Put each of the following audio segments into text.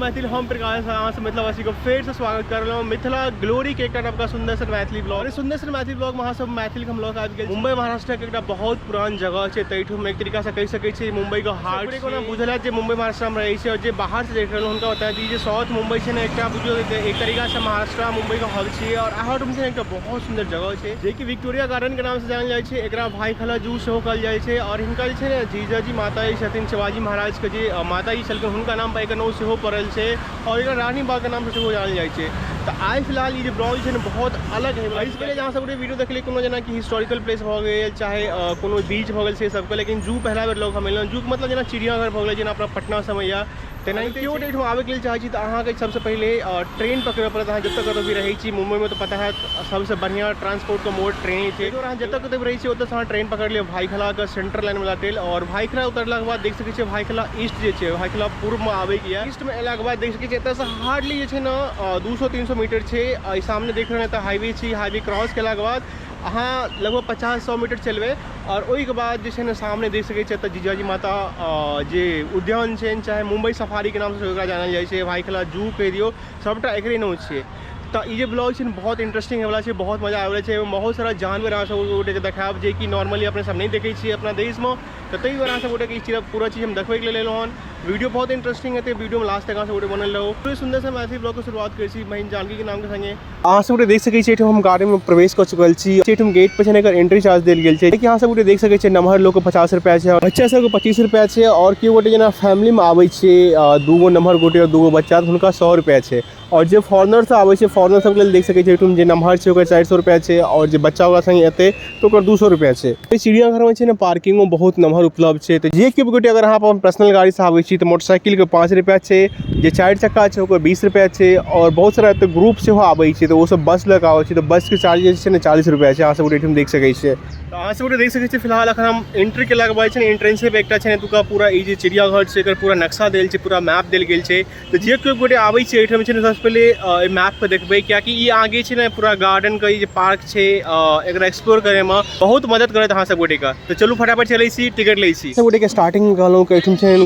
मैथिल हम प्रकाश अहाँ से मिथिलावासी को फेर से स्वागत कर रहा हूँ मिथिला ग्लोरी के एक आपका सुंदर सन मैथिली ब्लॉग। सुंदर सन मैथिली ब्लॉग में सब मैथिल हम लोग आबि गेल मुंबई महाराष्ट्र के एक बहुत पुरान जगह है। तैठुम एक तरीका से कह सकै छी मुंबई का हार्ट को ना बुझल है। मुंबई महाराष्ट्र में रही और बाहर से देख रहे उनका बता दीजिए साउथ मुंबई से एक बुझो एक तरीका से महाराष्ट्र मुंबई का हब है और आहट में एक बहुत सुंदर जगह है जो कि विक्टोरिया गार्डन के नाम से जानल जाए। एक भाईखला जू सेहो कहल जाए और हिनका जीजाजी माता जी शिवाजी महाराज के जे माता जी छलखिन हुनका नाम पर एक नाम सेहो पड़ल है और एक रानी बाग के नाम से सेहो जानल जाए। तो आज फिलहाल ये ब्लॉग है बहुत अलग है। इससे पहले जहाँ सब वीडियो देखलिए कोनो जना कि हिस्टोरिकल प्लेस हो गए चाहे कोनो बीच हो गए से सबके, लेकिन जू पहला बेर लोग हम जू मतलब जना चिड़ियाघर हो गए जना अपना पटना समैया तेनाही क्यों डेट आवे के लिए चाहे तो अहाँ के सबसे पहले ट्रेन पकड़े पड़ता है। जब तक भी रही मुंबई में तो पता है सबसे बढ़िया ट्रांसपोर्ट का मोड ट्रेन है। तो जब तक रही उतना से ट्रेन पकड़ लिया भाईखला का सेंट्रल लाइन वाला ट्रेन और भाईखला उतरला के बाद देख सके भाईखला ईस्ट जो है भाईखला पूर्व में आवे की ईस्ट में अला के बाद देख सके हार्डली जो है ना 200-300 मीटर है। सामने देख रहे हैं हाईवे हाईवे क्रॉस के बाद अहाँ लगभग 50-100 मीटर चलबे और वही के बाद जो है ना सामने देख सके जीजाजी माता जे उद्यान है चाहे मुंबई सफारी के नाम से जानल जाए भाईखला जू कह दियो सबटा एकरे नाम है। तो ये ब्लॉग है बहुत इंटरेस्टिंग है वाला है, बहुत मजा आवे है। बहुत सारा जानवर अहाँ सब देखाब जे कि नॉर्मली अपने सब नहीं देखे छे अपना देश में। तो तई बार अहाँ सब पूरा चीज़ हम देखबे के लिए हन। वीडियो बहुत इंटरेस्टिंग है तो वीडियो में लास्ट तक अहाँ सब बनल रहो। तो सुंदर से मैथिली ब्लॉग की शुरुआत करी बहन जानकी के नाम के संगे अहाँ सब देख सके हम गार्डन में प्रवेश कर चुकल छी। गेट पे एंट्री चार्ज दिल गेल छै कि अहाँ सब देख सके नमहर लोग को 50 रुपया है, बच्चा सब 25 रुपया है और केओ गोटे जना फैमिली में आवे छे 2 नमहर गोटे और 2 बच्चा हुनका 100 रुपया है और जो फॉरनर से आवे छे फॉरनर सब देख सके जे नमहर है 400 रुपया है और जो बच्चा होगा संगे एते तो 200 रुपया है। चिड़ियाघर में पार्किंग में बहुत नमहर उपलब्ध है। तो जे केओ गोटे अगर अहाँ अपन पर्सनल गाड़ी से आवे छी तो मोटरसाइकिल के 5 रुपया है, जो 4 चक्का है 20 रुपया है और बहुत सारा ग्रुप से आवे छे तो वो सब बस लग आवे छे तो बस के चार्जेस है 40 रुपया है। अहाँ सब देख सके छे। तो अहाँ सब देख सके फिलहाल अखन हम एंट्री के बाद एंट्रेंस पे एक तुका पूरा ये चिड़ियाघर से पूरा नक्शा दिल है, पूरा मैप दिल गेल है। तो जे कोई गोटे आवे छे सबसे पहले मैप पे देखबे क्या कि ये आगे है पूरा गार्डन का ये पार्क है एक एक्सप्लोर करे में बहुत मदद करे अहाँ सब गोटे का। तो चलू फटाफट चले टिकट ले सब गोटे के स्टार्टिंग कहलूँ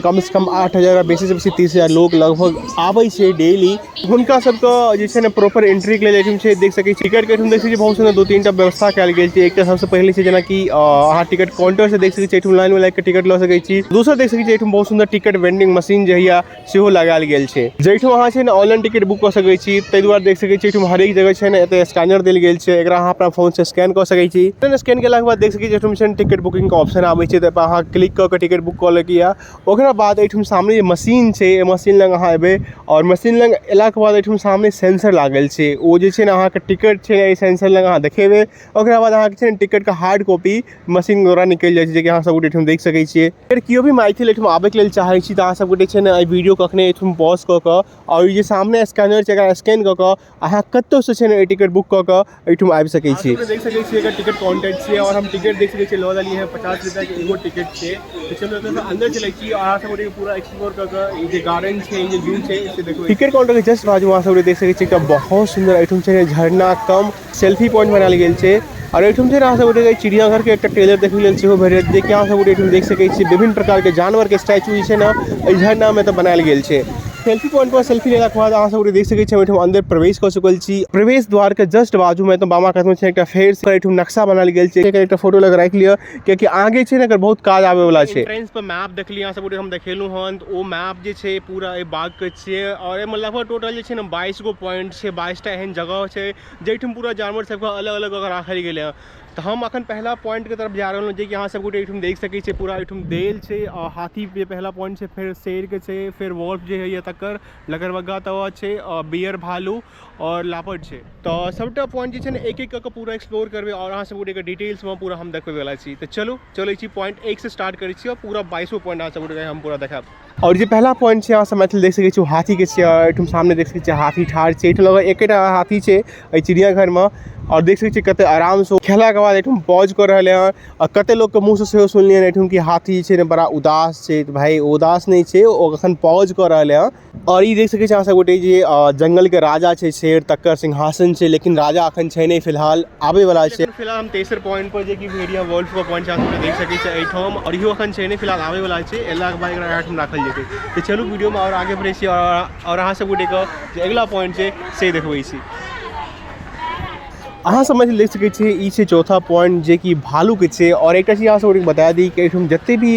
कम से कम 8,000 बेसी से बेसी 30,000 लोग लगभग आवे छे डेली। हुनका सबके प्रॉपर एंट्री के लिए देख सके टिकट के देख सके बहुत सुंदर 2-3 टा व्यवस्था कल गेल है। एक सबसे पहले से जना कि अहाँ टिकट काउंटर से देख सके लाइन में लाग टिकट ल सके छी। दूसरा देख सके बहुत सुंदर टिकट वेंडिंग मशीन जो है सेहो लगाल गेल है जैठो अहाँ ऑनलाइन टिकट बुक कर सके छी। तै दुआरे देख सके छी हर एक जगह है ना स्कैनर दिल गेल है, एकरा अहाँ अपना फोन से स्कैन कर सके छी। स्कैन केला के बाद देख सके छी टिकट बुकिंग का ऑप्शन आवे छै तो अहाँ क्लिक करके टिकट बुक कर लिया। ओकरा बाद एठुम सामने जे मशीन है मशीन लग अहाँ एबे और मशीन लग एला के बाद एठुम सामने सेंसर लागल है वो जे छै ना अहाँ के टिकट है सेंसर लग अहाँ देखेबे। ओकरा बाद अहाँ के टिकट का हार्ड कॉपी मशीन द्वारा निकल जाए जे कि अहाँ सब गोटे देख सके छिए। फिर केओ भी मैथिल एठुम आबे के लिए चाहे छी तो अहाँ सब गोटे छै ना वीडियो कखने एठुम पॉज क के और ये सामने स्कैनर छै एकरा स्कैन क के अहाँ कत्तो से छै ना टिकट बुक क के एठुम आबि सके छी। देख सके छी एकर टिकट काउंटर छै और हम टिकट देख सके छी ल लेली है 50 रुपया के एगो टिकट छै। तो चलो एतय अंदर चले छी और अहाँ सब गोटे पूरा एक्सप्लोर क के ये गार्डन छै ये जू छै इसे देखो। टिकट काउंटर के जस्ट बाजू अहाँ सब देख सके छी बहुत सुंदर एठुम छै झरना कम सेल्फी पॉइंट बनाल गेल छै और एठुम से अहाँ सब चिड़ियाघर के एक ट्रेलर देखे लेल सेहो भेट जे कि अहाँ सब देख सके छी विभिन्न प्रकार के जानवर के स्टैचू है ना झरना में तो बनाल गेल छै। सेल्फी पॉइंट पर सेल्फी लेला के बाद अहाँ सब देख सके छी अंदर प्रवेश कर चुकल छी। प्रवेश द्वार के जस्ट बाजू में तो बामा कात में एक फेर से नक्शा बनाल गेल छै एक फोटो लग राख लिया क्योंकि आगे छै ना बहुत काज आवे वाला छै। एंट्रेंस पर मैप देख लिया सब हम देखेलू हन तो वो मैप जे छै पूरा ए बाग के छै और एमे लगभग टोटल जे छै ना 22 गो पॉइंट छै 22 टा एहन जगह छै जेठम पूरा जानवर सब अलग अलग राखल गेल है। तो हम अखन पहला पॉइंट के तरफ जा रहे हैं कि अहाँ सब गोटे देख सके छी पूरा देल छै हाथी पे पहला पॉइंट छै फिर शेर के छै फिर वॉल्फ जे है तकर लगरबग्गा तवा छै बियर भालू और लापट छै। तो सबटा पॉइंट जे छै ना एक एक करके पूरा एक्सप्लोर करबे और अहाँ सब गोटे के डिटेल्स में पूरा हम देखबे वाला छी। तो चलो चले छी पॉइंट 1 से स्टार्ट करै छी और पूरा 22 पॉइंट अहाँ सब गोटे हम पूरा देखाब। और जो पहला पॉइंट है अहाँ सब मैथिल देख सके छी हाथी के छै एठुम सामने देख सके छी हाथी ठाढ़ छै एठुम लगभग एकेटा हाथी छै चिड़ियाघर में और देख सकते कते आराम से खेला के बाद एठुम पॉज कर रहे हैं और कते लोग के मुंह से सेहो सुनलिए एठुम कि हाथी छे ने बड़ा उदास छे। तो भाई उदास नहीं छे, ओ अखन पॉज कर रहे हैं। और ये देख सके अहाँ सब गोटे जे जंगल के राजा छे, शेर तकर सिंहासन छे, लेकिन राजा अखन छे नहीं, फिलहाल आवे वाला छे। फिलहाल हम तेसर पॉइंट पर जे कि भेड़िया वर्ल्ड का पॉइंट अहाँ देख सके छे एठम, और इहो अखन छे नहीं, फिलहाल आवे वाला छे। एला के बाद एकरा एठम राखल जेते। तो चलू वीडियो में और आगे बढ़े छी और अहाँ सब गोटे के जे अगला पॉइंट छे से देखबै छी। अहाँ समझ देख सके छे ई छे चौथा पॉइंट जे कि भालू के छे। और एक चीज अहाँ सब बता दी कि एठम जते भी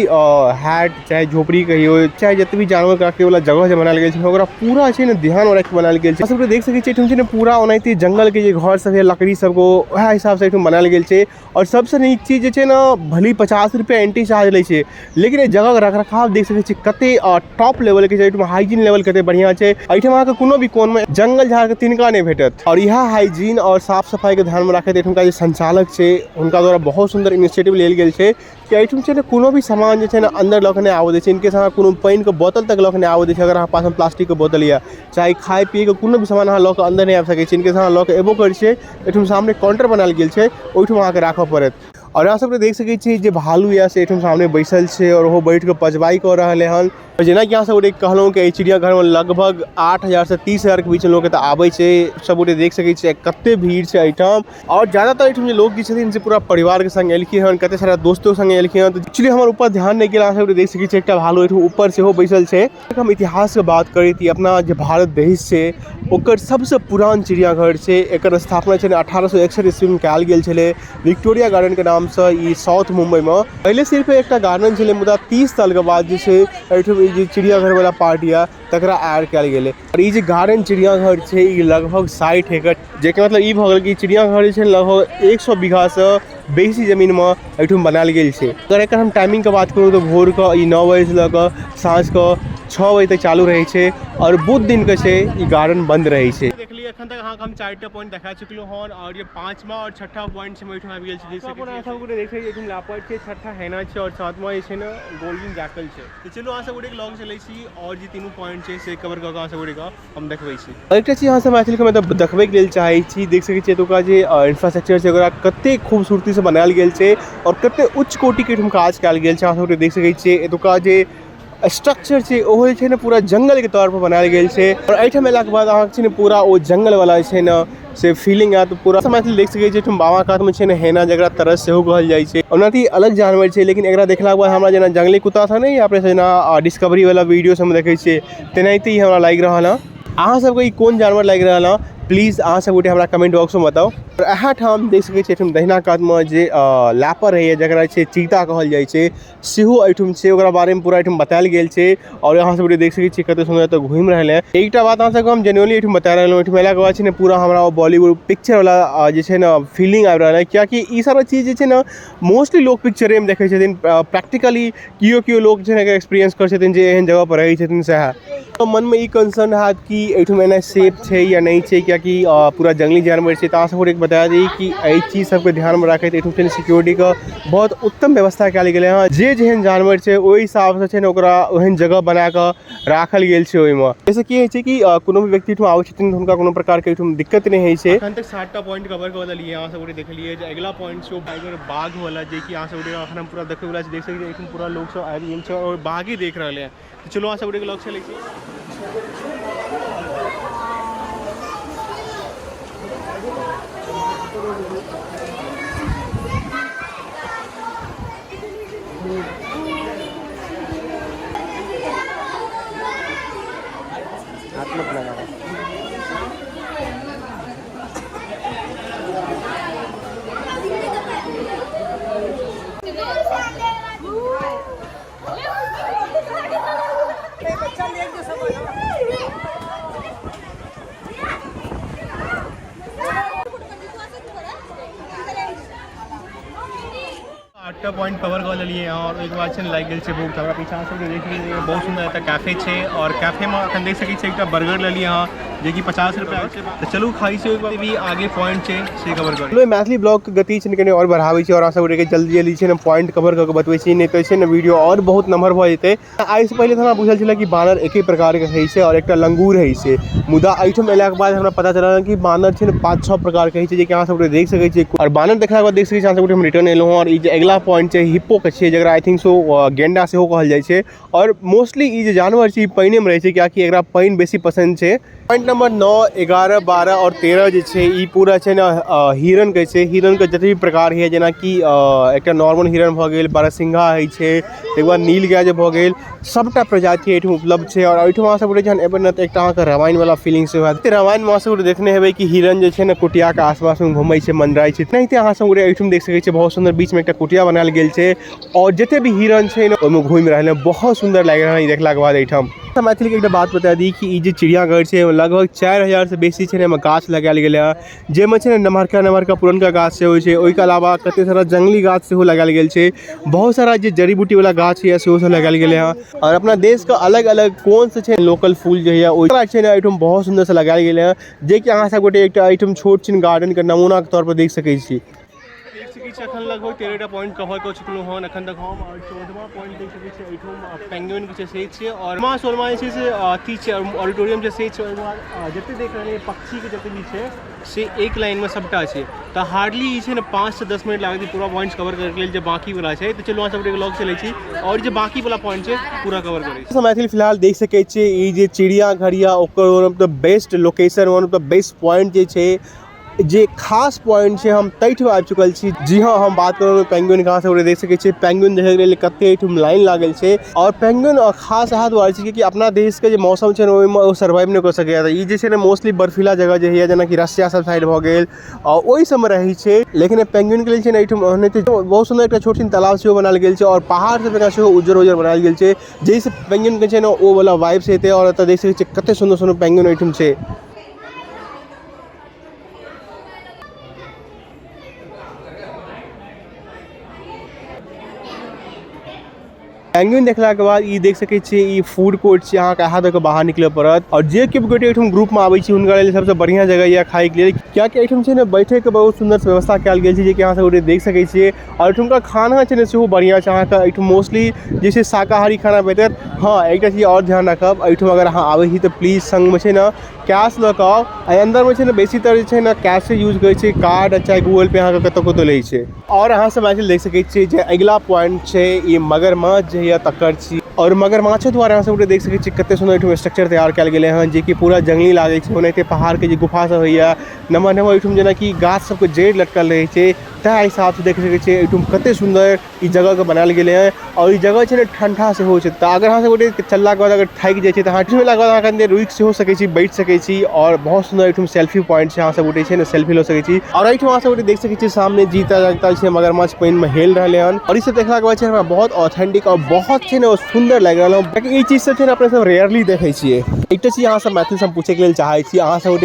हैट चाहे झोपड़ी कहियो चाहे जते भी जानवर के रखे वाला जगह जे बनाल गेल छे ओकरा पूरा छे ने ध्यान में रख के बनाल गेल छे। सब देख सके छे एठम छे ने पूरा ओनाहिते जंगल के जे घर सब है लकड़ी सब को वह हिसाब से एठम बनाल गेल छे। और सबसे नीक चीज जे छे ना भली 50 रुपया एंट्री चार्ज ले छे, लेकिन ए जगह के रखरखाव देख सके छे कते टॉप लेवल के छे। एठम हाइजीन लेवल कते बढ़िया छे। एठम अहाँ के कोनो भी कोन में जंगल झाड़ के तिनका नहीं भेटत। और यह हाइजीन और साफ सफाई के ध्यान में रखे एठुमका जे संचालक छे उनका द्वारा बहुत सुंदर इनिशिएटिव लेल गेल छे कि एठुम छे कोनो भी सामान जे छे ना अंदर लऽ के नहीं आवे दै छे। इनके साथ कोनो पानी के बोतल तक लऽ के नहीं आवे दै छे। अगर अहाँ पास में प्लास्टिक के बोतल या चाहे खाए पिए के कोनो भी सामान अहाँ लऽ के अंदर नहीं आबि सकै छी। इनके साथ लऽ के एबो करै छे। एठुम सामने काउंटर बनाल गेल छे, ओहिठुम अहाँ के राखऽ पड़त। और अहाँ सब देख सके छी जे भालू या से एठुम सामने बैसल छे और वो बैठ के पजवाई कर रहले हन। और जेना कि अहाँ सब कहलहुँ कि चिड़ियाघर में लगभग 8,000 से 30,000 के बीच में लोग आबै छे। सब गोटे देख सके छी कते भीड़ छे एठम। और ज्यादातर एठम जे लोग छथिन से पूरा परिवार के संग एलखिन हन, कते सारा दोस्तों के संग एलखिन हन। तो एक्चुअली हमर ऊपर ध्यान नहीं गेल। अहाँ सब देख सके छी एकटा भालू एठम ऊपर से हो बैसल छे। हम इतिहास के बात करी थी अपना जे भारत देश छे ओकर सबसे पुरान चिड़ियाघर छे। एकर स्थापना छे 1861 ईस्वी में कयल गेल छले विक्टोरिया गार्डन के नाम से। ई साउथ मुंबई में पहले सिर्फ एक गार्डन छे, मुदा 30 साल के बाद जे छे एठम जे चिड़ियाघर वाला पार्ट या तकरा ऐड कयल गेले। और ई जे गार्डन चिड़ियाघर छे ई लगभग 60 एकड़, जेके मतलब ई भ गेल कि चिड़ियाघर छे लगभग 100 बीघा से बेसी जमीन में एठम बनाल गेल छे। अगर एकर हम टाइमिंग के बात करूँ तो भोर के ई 9 बजे से लऽ साँझ के 6 बजे तक चालू रहे छे और बुध दिन के छे ई गार्डन बंद रहे छे। देख लिए अखन तक अहाँ हम 4टा पॉइंट देखा चुकलो हन और ये 5वां और 6ठा पॉइंट से एठम आबि गेल छे। जैसे कि सब गोटे देखे एठम लापट छे, 6ठा हैना छे और 7वां जे छे ना गोल्डन जैकल छे। तो चलो अहाँ सब गोटे के लॉग चलै छी और जे तीनों पॉइंट छे से कवर क के अहाँ सब गोटे के हम देखबै छी। और एकटा चीज अहाँ सब मैथिली के मतलब देखबै के लेल चाहै छी। देख सकै छी एतुका जे इंफ्रास्ट्रक्चर छे ओकरा कते खूबसूरती से बनायल गेल छे और कते उच्च कोटि के एठम काज कयल गेल छे। अहाँ सब देख सकै छी एतुका जे स्ट्रक्चर छे ओहो छे ना पूरा जंगल के तौर पर बनायल गेल छे। और एठम एला के बाद अहाँ छे ना पूरा ओ जंगल वाला छे ना से फीलिंग आ तो पूरा मैथिली देख सकै छी। एठम बाबा कात में छे ना हैना जकरा तरस सेहो कहल जाइ छे। ओनाती अलग जानवर छे, लेकिन एकरा देखला के बाद हमरा जेना जंगली कुत्ता था नहीं अपने जेना डिस्कवरी वाला वीडियो सब में देखे छिए तेनाहिते ही हमरा लागि रहल है। अहाँ सबके ई कोन जानवर लागि रहल है प्लीज अहाँ सब गोटे हमरा कमेंट बॉक्स में बताओ। और अहाँ ठाम देख सकै छी एठम दहिना कात में जे लैपर रहैए जकरा छे चीता कहल जाइ छे सेहो एठम छे। ओकरा बारे में पूरा एठम बतायल गेल छे। और अहाँ सब देख सकै छी कते सुंदर तो घूम रहल है। एकटा बात अहाँ सबके हम जेन्युइनली एठम बता रहल हूँ। एठम एला के बाद छे ना पूरा हमरा बॉलीवुड पिक्चर वाला जे छे ना फीलिंग आबि रहल है। कियाकि ई सारा चीज जे छे ना मोस्टली लोग पिक्चरे में देखै छथिन, प्रैक्टिकली कियो लोग जे है एक्सपीरियंस कर छथिन जे एहन जगह पर रहै छथिन सएह। तो मन में ई कंसर्न है कि एठम एना सेफ छे या नहीं छे, क्योंकि पूरा जंगली जानवर छे। तो अहाँ सब बता दी कि एहि चीज सबके ध्यान में रखैत एठम छे सिक्योरिटी का बहुत उत्तम व्यवस्था कयल गेलै हँ। जे जेहन जानवर छे ओहि हिसाब से छे ना ओकरा ओहन जगह बना के राखल गेल छे। ओहिमे जैसे की होइ छे कि कोनो भी व्यक्ति एठम आबै छथिन तो हुनका कोनो प्रकार के एठम दिक्कत नहीं होइ छे। अखन तक 7टा पॉइंट कवर कर देलिए। अहाँ सब देखलिए जे अगला पॉइंट छो टाइगर बाघ वाला, जे कि अहाँ सब अखन हम पूरा देखै वाला देख सकै छी। एठम पूरा लोग सब आबि गेल छे और बाघ ही देख रहले हैं। तो चलो अहाँ सब के लॉग चलै छी। हाथ मत लगा। आठटा पॉइंट कवर कर लिए और एक बार लाइक गेल छे भूख। हमरा पीछा से देख लीजिए बहुत सुंदर एतऽ कैफे छे और कैफे में अखन देख सकै छी एकटा बर्गर ले लिए हाँ जे कि 50 रुपये छै। तो चलू खाई से एक भी आगे पॉइंट छै से कवर कर मैथिली ब्लॉग के गति छै कने और बढ़ावे छै और आशा उठे के जल्दी जल्दी छै ना पॉइंट कवर करके बतबै छी, नहीं तो छै ना वीडियो और बहुत नंबर भ जेते। आई से पहले हमरा बुझल छला कि बानर एके प्रकार के होइ छै और एकटा लंगूर होइ छै, मुदा एठम एला के बाद हमरा पता चला कि बानर छै ना 5-6 प्रकार के होइ छै, जे कि अहाँ सब देख सकै छी। और बानर देखला के बाद देख सकै छी अहाँ सब हम रिटर्न एलो और ई जे अगला पॉइंट छै हिप्पो के छै, जकरा आई थिंक सो गेंडा सेहो कहल जाइ छै। और मोस्टली ई जे जानवर छै पानी में रहे छै, कियाकि एकरा पानी बेसी पसंद छै। पॉइंट नंबर 9, 11, 12 और 13 जे छै ई पूरा छै ना हिरन के छै। हिरन के जते भी प्रकार है, जेना कि एकटा नॉर्मल हिरन भ गेल, बारहसिंघा होइ छै, एक बार नील गाय जे भ गेल, सबटा प्रजाति एठम उपलब्ध छै। और एठम अहाँ सब जहन एबै न त एकटा अहाँके रामायण वाला फीलिंग से होयत। रामायण में अहाँ सब देखने हेबै कि हिरन जे छै ना कुटिया के आसपास में घूमै छै, मंडराय छै, तेनाहिते अहाँ सब एठम देख सकै छियै बहुत सुंदर बीच में एकटा कुटिया बनायल गेल छै और जते भी हिरन छै ना ओहिमे घूमि रहल है, बहुत सुंदर लागि रहल है देखला के बाद एठम। मैथिली के एकटा बात बता दी कि ई जे चिड़ियाघर छै लगभग 4000 से बेसी छै ना गाछ लगायल गेल है, जेमे छै ना नमहरका नमहरका पुरनका गाछ से होइ छै। ओहिके अलावा कते सारा जंगली गाछ सेहो लगायल गेल छै, बहुत सारा जे जड़ी बूटी वाला गाछ है सेहो सब लगायल गेल है। और अपना देश का अलग अलग कोन से छै लोकल फूल जे है ओकरा छै ना एठम बहुत सुंदर से लगायल गेल है, जे कि अहाँ सब गोटे एकटा एठम छोट छिन गार्डन के नमूना के तौर पर देख सकै छी। अखन लगभग 13टा पॉइंट कवर कर चुकलू हन अखन तक हम, और 14वां पॉइंट देख सकै छी एठम पेंगुइन के से छै और 16वां जे छै से अथी छै ऑडिटोरियम जे से छै। जते देख रहल पक्षी के जते भी छै से एक लाइन में सबटा छै, तो हार्डली ई छै ना 5 से 10 मिनट लागत पूरा पॉइंट्स कवर करके लेल जे बाकी वाला छै। तो चलो अहाँ सब व्लॉग चलै छी और जे बाकी वाला पॉइंट छै पूरा कवर करै छी। मैथिली फिलहाल देख सकै छी ई जे चिड़ियाघर या ओकर one of the best location, one of the best point जे छै, जे खास पॉइंट छै हम तैठो आबि चुकल छी। जी हाँ, हम बात करूँ पेंगुइन कहाँ से देख सकै छी, पेंगुइन देखे के लेल कते एठम लाइन लागल छै। और पेंगुइन खास इएह दुआरे छै कि अपना देश के जे मौसम छै ओहिमे ओ सर्वाइव नहीं कर सकैया। ई जे छै ना मोस्टली बर्फीला जगह जे है, जेना कि रसिया सब साइड भ गेल ओहि सब में रहै छै। लेकिन पेंगुइन के लेल छै ना एठम बहुत सुंदर एकटा छोट छिन तालाब सेहो बनायल गेल छै और पहाड़ सब जगह सेहो उज्जर उज्जर बनायल गेल छै, जैसे पेंगुइन के छै ना ओ वाला वाइब्स एतै। और एतऽ देख सकै छी कते सुंदर सुंदर पेंगुइन एठम छै। पेंगुइन देखला के बाद ई देख सकै छी ई फूड कोर्ट छै, अहाँ कहाँ तक बाहर निकले पड़त। और जे केओ गोटे एठम ग्रुप में आबै छी हुनका लेल सबसे बढ़िया जगह या खाए के लेल, कियाकि एठम छै ना बैठे के बहुत सुंदर व्यवस्था कयल गेल छै, जे कि अहाँ सब देख सकै छियै। और एठुमका खाना छै ना सेहो बढ़िया छै, अहाँके एठम मोस्टली जे छै शाकाहारी खाना भेटत। हाँ, एकटा चीज और ध्यान रखब, एठम अगर अहाँ आबै छी तो प्लीज संग में छै ना कैश लऽ कऽ आउ। अंदर में छै ना बेसीतर जे छै ना कैश यूज करै छै, कार्ड चाहे गूगल पे अहाँके कतौ कतौ लै छै। और अहाँ सब मैथिली देख सकै छियै जे अगला पॉइंट छै ई मगरमच्छ या तकर छी। और मगरमाछो द्वारा अहाँ सब देख सकै छियै कते सुंदर एठम स्ट्रक्चर तैयार कयल गेलै हँ, जे कि पूरा जंगली लागै छै। ओनाहिते पहाड़ के जे गुफा सब होइया नमहर नमहर एठम जेना कि गाछ सबके जड़ि लटकल रहै छै, तै हिसाब से देख सकै छियै एठम कते सुंदर ई जगह के बनायल गेलै है। और ई जगह छै ना ठंडा सेहो छै, तो अगर अहाँ सब चलला के बाद अगर थाकि जाइ छै तो अहाँ एठम एला के बाद अहाँ कनी रुकि सेहो सकै छी, बैठ सकै छी। और बहुत सुंदर एठम सेल्फी पॉइंट छै, अहाँ सब उठे छै ना सेल्फी ल सकै छी। और एठम अहाँ सब देख सकै छी सामने जीता जागता छै मगरमच्छ पानी में हेल रहले हन। और ई सब देखला के बाद छै हमरा बहुत ऑथेंटिक और बहुत छै ना सुंदर लागि रहल है, ताकि ई चीज सब छै ना अपने सब रेयरली देखै छियै। एकटा चीज अहाँ सब मैथिली से पूछे के लेल चाहै छी, अहाँ सब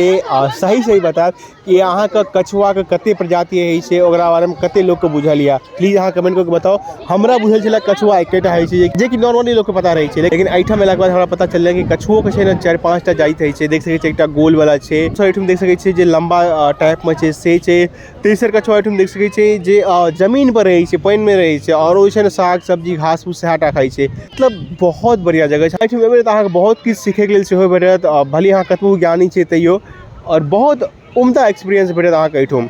सही सही बतायब कि अहाँ के कछुआ के कते प्रजाति होइ छै, ओकरा बारे में कते लोग के बुझल या, प्लीज अहाँ कमेंट करके बताओ। हमरा बुझल छला कछुआ एकेटा होइ छै, जे कि नॉर्मली लोग के पता रहै छै, लेकिन एठम एला के बाद हमरा पता चललै कि कछुओ के छै ना 4-5 टा जाति होइ छै। देख सकै छियै एकटा गोल वाला छै, तो एठम देख सकै छियै जे लंबा टाइप में छै से छै। तेसर कछुआ एठम देख सकै छियै जे जमीन पर रहै छै, पानी में रहै छै, और ओ छै ना साग सब्जी घास फूस सेहा खाइ छै। मतलब बहुत बढ़िया जगह छै, एठम एबै तऽ अहाँके बहुत किछु सीखे के लेल सेहो भेटत, भले अहाँ कतबो ज्ञानी छै तैयो, और बहुत उम्दा एक्सपीरियंस भेटत अहाँके एठम।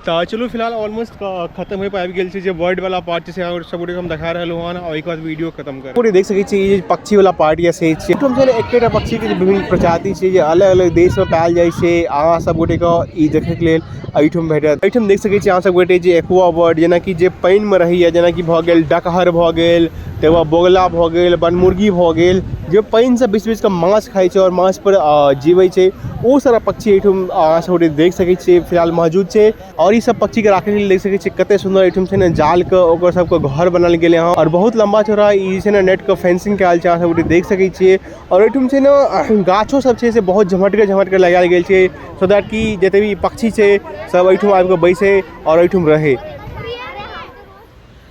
तो चलो फिलहाल ऑलमोस्ट खत्म हो पाबि गेल छै जे वर्ड वाला पार्ट छै सब हम देखा रहलू हन, और एक बाद वीडियो खत्म कर पूरे देख सकै छियै। ये पक्षी वाला पार्ट या से छै, एठम छै एकेटा पक्षी के विभिन्न प्रजाति छै जे अलग अलग देश में पायल जाइ छै। अहाँ सब गोटे के ई देखे के लेल एठम भेटत। एठम देख सकै छियै अहाँ सब गोटे जे एक्वा बर्ड, जेना कि जे पानी में रहैया, जेना कि भऽ गेल डकहर भऽ गेल, तकर बोगला भऽ गेल, बनमुर्गी भऽ गेल, जे पानी से बीच बीच के माछ खाइ छै और माछ पर जीवै छै, ओ सारा पक्षी एठम अहाँ सब गोटे देख सकै छियै फिलहाल मौजूद छै। और ई सब पक्षी के राखे के लेल देख सकै छियै कते सुंदर एठम छै ना जाल के ओकर सबके घर बनल गेलै हँ, और बहुत लंबा चौड़ा ई छै ना नेट के फेंसिंग कयल छै, अहाँ सब गोटे देख सकै छियै। और एठम छै ना गाछो सब छै से बहुत झमट के लगायल गेल छै, सो दैट कि जते भी पक्षी छै सब एठम आबि के बैसे और एठम रहे।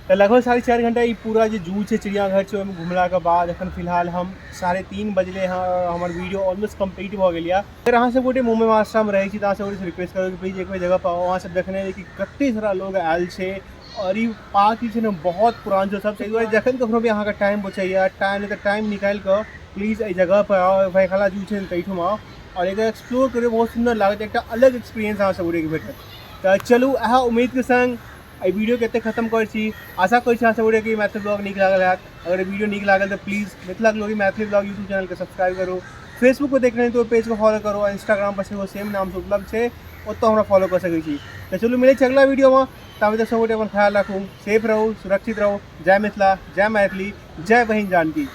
तो लगभग 4.5 घंटा ये पूरा जो जू है चिड़ियाघर से घूमला के बाद अखन फिलहाल हम 3:30 बजले हाँ हमार वीडियो ऑलमोस्ट कंप्लीट हो गया। अगर अहाँ सब गोटे मुंबई महाराष्ट्र में रही थी तो गोटे रिक्वेस्ट करो कि प्लीज एक जगह पर वहाँ सब देखने कि कते सारा लोग आयल है और ये पार्क जो बहुत पुरान जो सब जखन कखनो भी अहाँ का टाइम बचैया टाइम निकाल कर प्लीज ये जगह पर आओ भैखला जू है तैठुम आओ और एक एक्सप्लोर करो। बहुत सुंदर लागत एक अलग एक्सपीरियंस अहाँ सब गोटे भेटत। तो चलू अहाँ उम्मीद के संग वीडियो के खत्म कर आशा कर कि मैथिली ब्लॉग निक लागल है। अगर वीडियो निक लागल तो please Mithila glory Maithili blog YouTube channel के सब्सक्राइब करो। फेसबुक पर देख रहे हैं तो पेज को फॉलो करो। इंस्टाग्राम पर से सेम नाम से उपलब्ध है तो हमारा फॉलो कर सके। तो चलो मिले अगला वीडियो में। तब तक सब अपन ख्याल रखूँ, सेफ रहो, सुरक्षित रहो। जय मिथिला, जय मैथिली, जय बहिन जानकी।